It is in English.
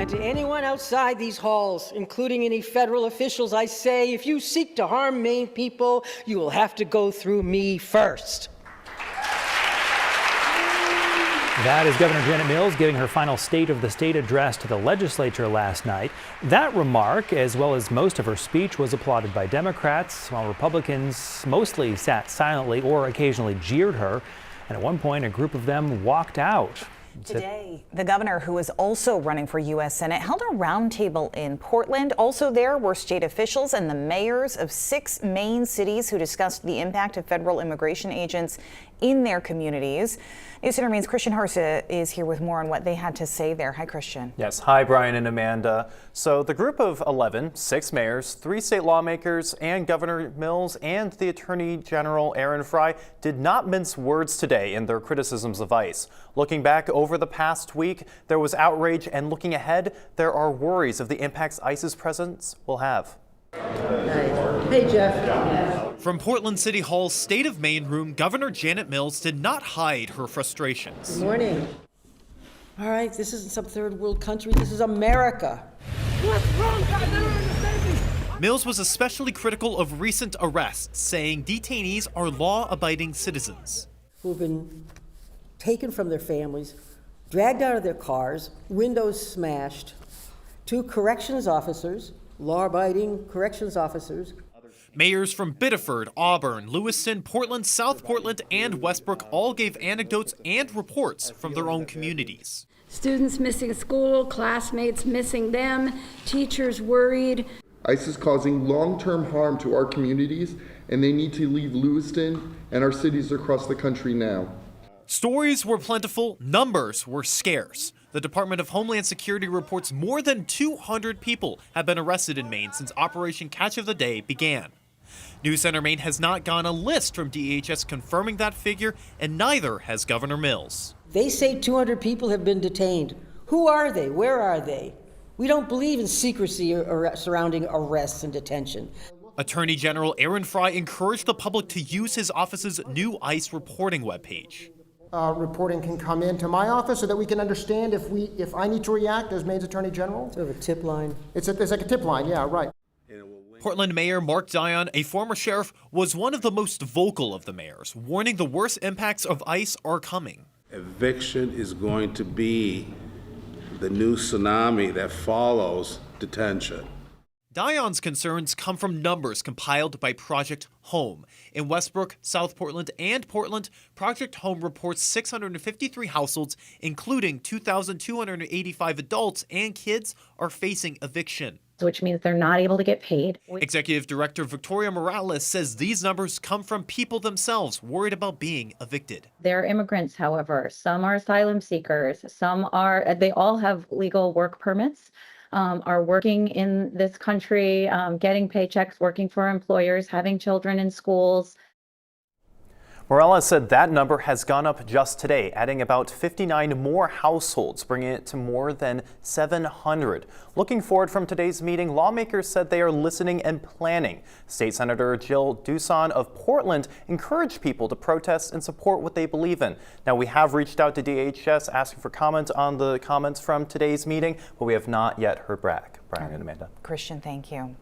And to anyone outside these halls, including any federal officials, I say, if you seek to harm Maine people, you will have to go through me first. That is Governor Janet Mills giving her final State of the State address to the legislature last night. That remark, as well as most of her speech, was applauded by Democrats, while Republicans mostly sat silently or occasionally jeered her. And at one point, a group of them walked out. Today, the governor, who is also running for U.S. Senate, held a roundtable in Portland. Also there were state officials and the mayors of 6 Maine cities who discussed the impact of federal immigration agents in their communities. News Center Maine's Christian Harsa is here with more on what they had to say there. Hi, Christian. Yes. Hi, Brian and Amanda. So the group of 11, 6 mayors, 3 state lawmakers, and Governor Mills and the Attorney General Aaron Frey did not mince words today in their criticisms of ICE. Looking back over the past week, there was outrage, and looking ahead, there are worries of the impacts ICE's presence will have. Hey, Jeff. From Portland City Hall's State of Maine room, Governor Janet Mills did not hide her frustrations. Good morning. All right, this isn't some third world country. This is America. What's wrong, guys? I don't understand. Mills was especially critical of recent arrests, saying detainees are law-abiding citizens Who've been taken from their families, dragged out of their cars, windows smashed. 2 corrections officers, law-abiding corrections officers. Mayors from Biddeford, Auburn, Lewiston, Portland, South Portland, and Westbrook all gave anecdotes and reports from their own communities. Students missing school, classmates missing them, teachers worried. ICE is causing long-term harm to our communities, and they need to leave Lewiston and our cities across the country now. Stories were plentiful, numbers were scarce. The Department of Homeland Security reports more than 200 people have been arrested in Maine since Operation Catch of the Day began. News Center Maine has not gotten a list from DHS confirming that figure, and neither has Governor Mills. They say 200 people have been detained. Who are they? Where are they? We don't believe in secrecy surrounding arrests and detention. Attorney General Aaron Frey encouraged the public to use his office's new ICE reporting webpage. Reporting can come into my office so that we can understand if I need to react as Maine's Attorney General. Sort of a tip line. It's like a tip line, yeah, right. Portland Mayor Mark Dion, a former sheriff, was one of the most vocal of the mayors, warning the worst impacts of ICE are coming. Eviction is going to be the new tsunami that follows detention. Dion's concerns come from numbers compiled by Project Home. In Westbrook, South Portland, and Portland, Project Home reports 653 households, including 2,285 adults and kids, are facing eviction. Which means they're not able to get paid. Executive Director Victoria Morales says these numbers come from people themselves worried about being evicted. They're immigrants, however. Some are asylum seekers. They all have legal work permits, are working in this country, getting paychecks, working for employers, having children in schools. Morales said that number has gone up just today, adding about 59 more households, bringing it to more than 700. Looking forward from today's meeting, lawmakers said they are listening and planning. State Senator Jill Duson of Portland encouraged people to protest and support what they believe in. Now, we have reached out to DHS asking for comment on the comments from today's meeting, but we have not yet heard back. Brian and Amanda. Christian, thank you.